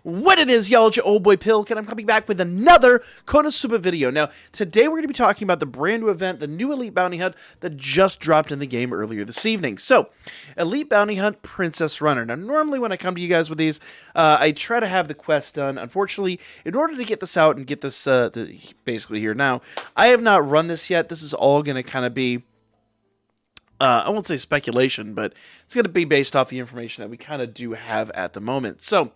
What it is, y'all, it's your old boy Pilk, and I'm coming back with another Konosuba video. Now, today we're going to be talking about the brand new event, the new Elite Bounty Hunt that just dropped in the game earlier this evening. So, Elite Bounty Hunt Princess Runner. Now, normally when I come to you guys with these, I try to have the quest done. Unfortunately, in order to get this out and get this basically here now, I have not run this yet. This is all going to kind of be I won't say speculation, but it's going to be based off the information that we kind of do have at the moment. So,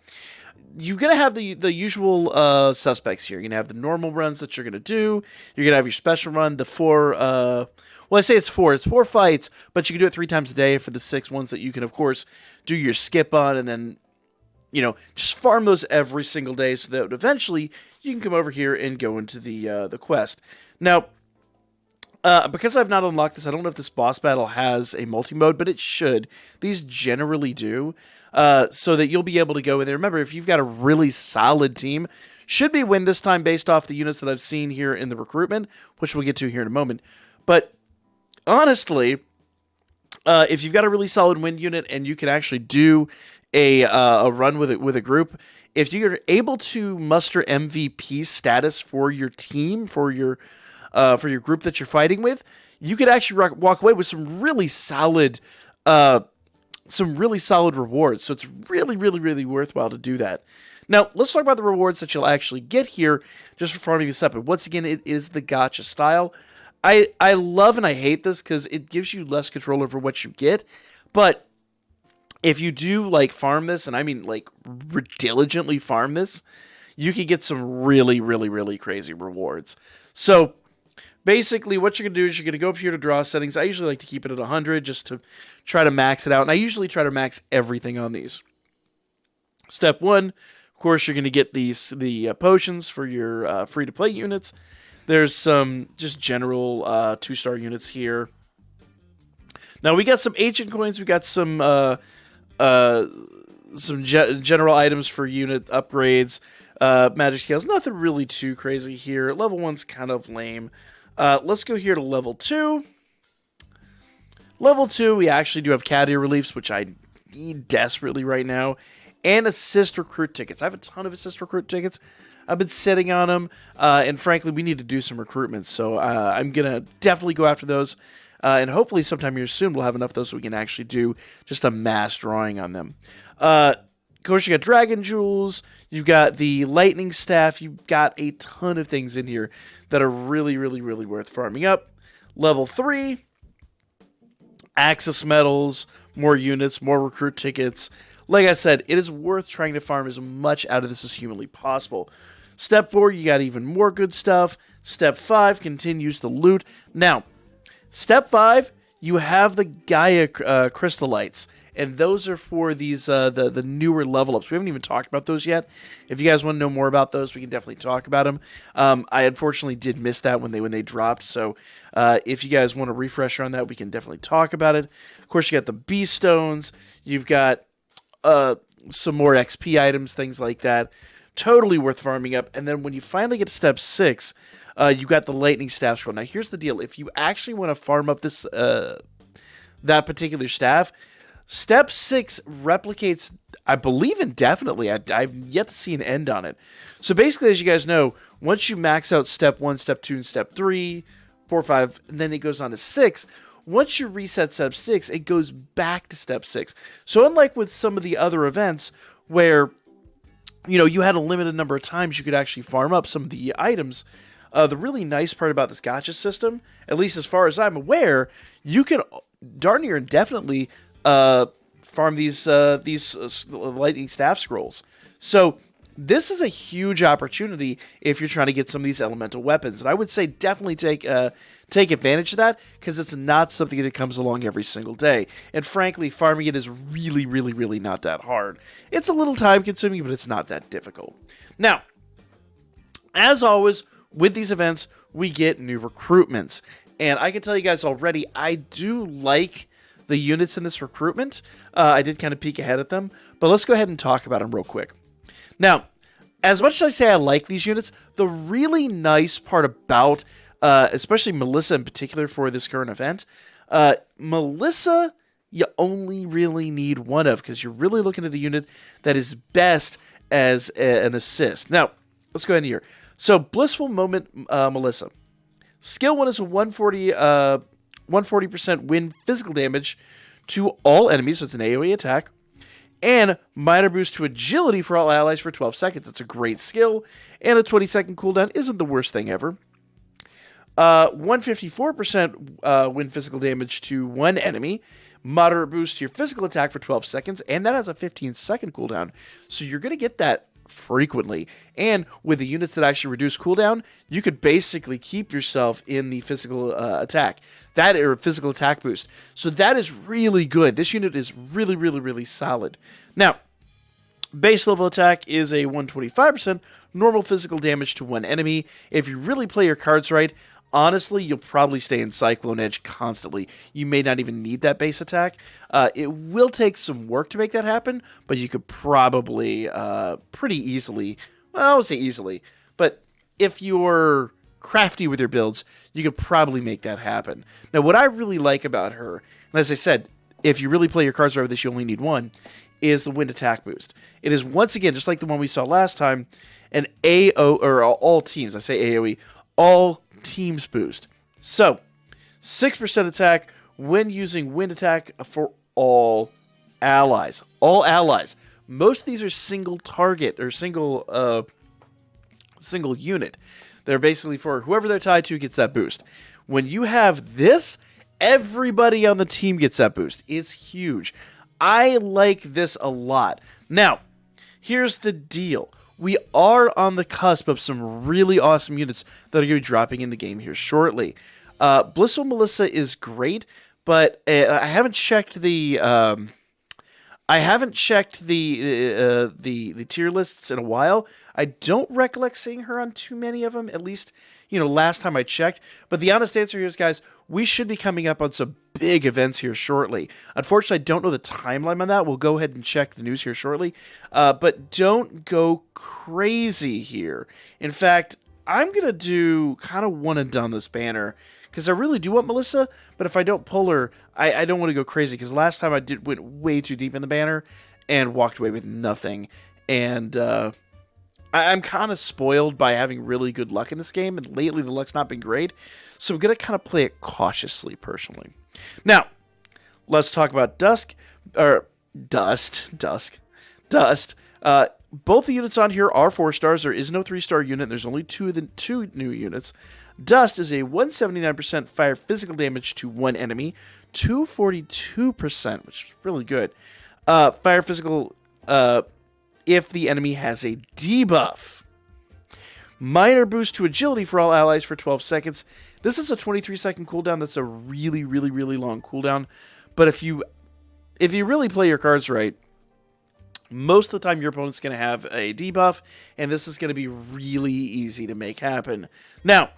you're going to have the usual suspects here. You're going to have the normal runs that you're going to do. You're going to have your special run, the four, well, I say it's four fights, but you can do it 3 times a day for the 6 ones that you can, of course, do your skip on, and then, you know, just farm those every single day so that eventually you can come over here and go into the quest. Now, because I've not unlocked this, I don't know if this boss battle has a multi-mode, but it should. These generally do, so that you'll be able to go in there. Remember, if you've got a really solid team, should be win this time based off the units that I've seen here in the recruitment, which we'll get to here in a moment. But honestly, if you've got a really solid win unit and you can actually do a run with a group, if you're able to muster MVP status for your team, for your group that you're fighting with, you could actually walk away with some really solid rewards. So it's really worthwhile to do that. Now, let's talk about the rewards that you'll actually get here just for farming this up. And once again, it is the gacha style. I love and I hate this because it gives you less control over what you get. But if you do like farm this, and I mean like diligently farm this, you can get some really crazy rewards. So basically, what you're going to do is you're going to go up here to draw settings. I usually like to keep it at 100 just to try to max it out. And I usually try to max everything on these. Step 1, of course, you're going to get the potions for your free-to-play units. There's some just general 2-star units here. Now, we got some ancient coins. We got some general items for unit upgrades. Magic scales. Nothing really too crazy here. Level 1's kind of lame. Let's go here to level 2. Level 2, we actually do have cat ear reliefs, which I need desperately right now, and assist recruit tickets. I have a ton of assist recruit tickets. I've been sitting on them, and frankly, we need to do some recruitments, so I'm going to definitely go after those, and hopefully sometime here soon we'll have enough of those so we can actually do just a mass drawing on them. Of course, you got dragon jewels, you've got the lightning staff, you've got a ton of things in here that are really worth farming up. Level 3, access medals, more units, more recruit tickets. Like I said, it is worth trying to farm as much out of this as humanly possible. Step 4, you got even more good stuff. Step 5 continues the loot. Now, Step 5, you have the Gaia crystallites. And those are for these the newer level ups. We haven't even talked about those yet. If you guys want to know more about those, we can definitely talk about them. I unfortunately did miss that when they dropped. So if you guys want a refresher on that, we can definitely talk about it. Of course, you got the Beast Stones. You've got some more XP items, things like that. Totally worth farming up. And then when you finally get to step 6, you got the lightning staff scroll. Now here's the deal: if you actually want to farm up this that particular staff, step 6 replicates, I believe, indefinitely. I've yet to see an end on it. So basically, as you guys know, once you max out step 1, step 2, and step 3, 4, 5, and then it goes on to 6. Once you reset step 6, it goes back to step 6. So unlike with some of the other events where, you know, you had a limited number of times you could actually farm up some of the items, the really nice part about this gacha system, at least as far as I'm aware, you can darn near indefinitely farm these lightning staff scrolls. So this is a huge opportunity if you're trying to get some of these elemental weapons, and I would say definitely take advantage of that, because it's not something that comes along every single day. And frankly, farming it is really not that hard. It's a little time consuming, but it's not that difficult. Now, as always with these events, we get new recruitments, and I can tell you guys already, I do like the units in this recruitment. I did kind of peek ahead at them, but let's go ahead and talk about them real quick. Now, as much as I say I like these units, the really nice part about, especially Melissa in particular for this current event, Melissa, you only really need one of, because you're really looking at a unit that is best as an assist. Now, let's go ahead here. So, Blissful Moment Melissa. Skill 1 is a 140% win physical damage to all enemies, so it's an AoE attack. And minor boost to agility for all allies for 12 seconds. It's a great skill, and a 20-second cooldown isn't the worst thing ever. 154% win physical damage to one enemy. Moderate boost to your physical attack for 12 seconds, and that has a 15-second cooldown. So you're going to get that frequently. And with the units that actually reduce cooldown, you could basically keep yourself in the physical attack. Or physical attack boost. So that is really good. This unit is really, really, really solid. Now, base level attack is a 125% normal physical damage to one enemy. If you really play your cards right, honestly, you'll probably stay in Cyclone Edge constantly. You may not even need that base attack. It will take some work to make that happen, but you could probably pretty easily, well, I won't say easily, but if you're crafty with your builds, you could probably make that happen. Now, what I really like about her, and as I said, if you really play your cards right with this, you only need one, is the wind attack boost. It is, once again, just like the one we saw last time, an all teams, I say AoE, all teams boost. So, 6% attack when using wind attack for all allies. All allies. Most of these are single target or single unit. They're basically for whoever they're tied to gets that boost. When you have this, everybody on the team gets that boost. It's huge. I like this a lot. Now, here's the deal. We are on the cusp of some really awesome units that are going to be dropping in the game here shortly. Blissful Melissa is great, but I haven't checked the tier lists in a while. I don't recollect seeing her on too many of them, at least, last time I checked. But the honest answer here is, guys, we should be coming up on some big events here shortly. Unfortunately, I don't know the timeline on that. We'll go ahead and check the news here shortly. But don't go crazy here. In fact, I'm going to do kind of one and done this banner, because I really do want Melissa, but if I don't pull her, I don't want to go crazy, because last time I went way too deep in the banner and walked away with nothing. And I'm kind of spoiled by having really good luck in this game, and lately the luck's not been great, so I'm going to kind of play it cautiously, personally. Now, let's talk about Dust. Both the units on here are 4 stars. There is no 3-star unit. There's only two new units. Dust is a 179% fire physical damage to one enemy, 242%, which is really good. Fire physical if the enemy has a debuff. Minor boost to agility for all allies for 12 seconds. This is a 23-second cooldown. That's a really, really, really long cooldown. But if you really play your cards right, most of the time your opponent's going to have a debuff, and this is going to be really easy to make happen. Now,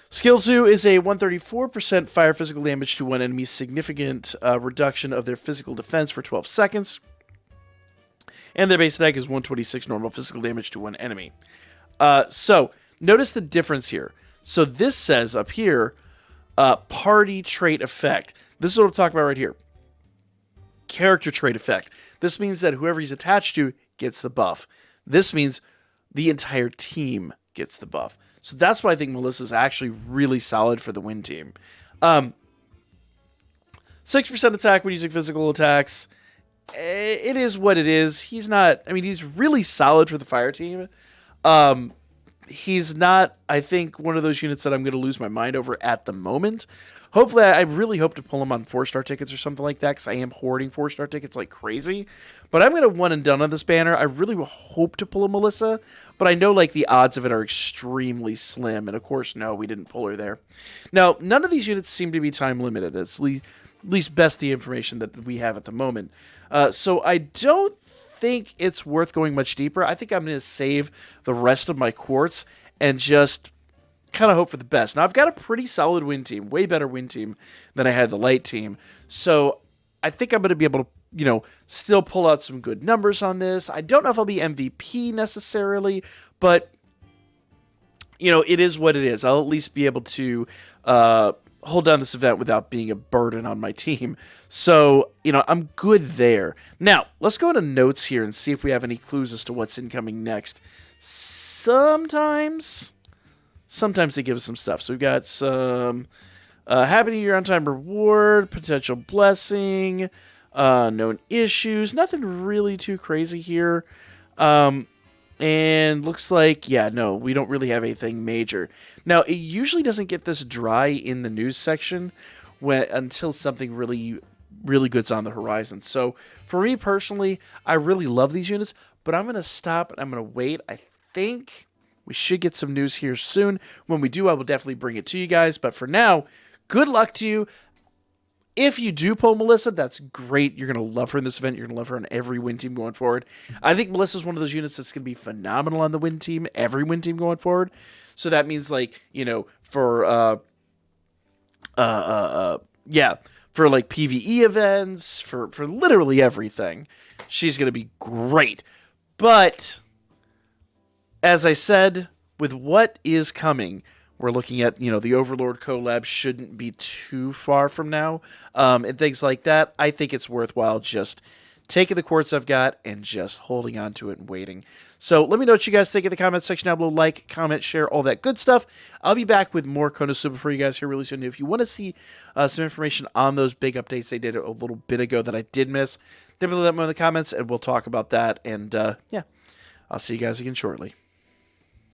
Skill 2 is a 134% fire physical damage to one enemy, significant reduction of their physical defense for 12 seconds. And their base attack is 126 normal physical damage to one enemy. So, notice the difference here. So this says up here, party trait effect. This is what I'm talking about right here. Character trait effect. This means that whoever he's attached to gets the buff. This means the entire team gets the buff. So that's why I think Melissa's actually really solid for the win team. 6% attack when using physical attacks. It is what it is. He's really solid for the fire team. He's not, I think, one of those units that I'm going to lose my mind over at the moment. Hopefully, I really hope to pull him on 4-star tickets or something like that, because I am hoarding 4-star tickets like crazy. But I'm going to one and done on this banner. I really hope to pull a Melissa, but I know the odds of it are extremely slim. And of course, no, we didn't pull her there. Now, none of these units seem to be time limited. It's at least best the information that we have at the moment. So I don't think it's worth going much deeper. I think I'm going to save the rest of my quartz and just kind of hope for the best. Now, I've got a pretty solid win team, way better win team than I had the light team. So I think I'm going to be able to, still pull out some good numbers on this. I don't know if I'll be MVP necessarily, but, it is what it is. I'll at least be able to hold down this event without being a burden on my team. So, I'm good there. Now, let's go into notes here and see if we have any clues as to what's incoming next. Sometimes they give us some stuff. So we've got some Happy New Year on-time reward, potential blessing, known issues. Nothing really too crazy here. And looks like, no, we don't really have anything major. Now, it usually doesn't get this dry in the news section until something really, really good's on the horizon. So, for me personally, I really love these units, but I'm going to stop and I'm going to wait. I think we should get some news here soon. When we do, I will definitely bring it to you guys. But for now, good luck to you. If you do pull Melissa, that's great. You're going to love her in this event. You're going to love her on every win team going forward. I think Melissa's one of those units that's going to be phenomenal on the win team, every win team going forward. So that means, like, for like PvE events, for literally everything, she's going to be great. But as I said, with what is coming, we're looking at, the Overlord collab shouldn't be too far from now. And things like that. I think it's worthwhile just taking the quartz I've got and just holding on to it and waiting. So let me know what you guys think in the comments section down below. Like, comment, share, all that good stuff. I'll be back with more Konosuba for you guys here really soon. If you want to see some information on those big updates they did a little bit ago that I did miss, definitely let me know in the comments and we'll talk about that. And I'll see you guys again shortly.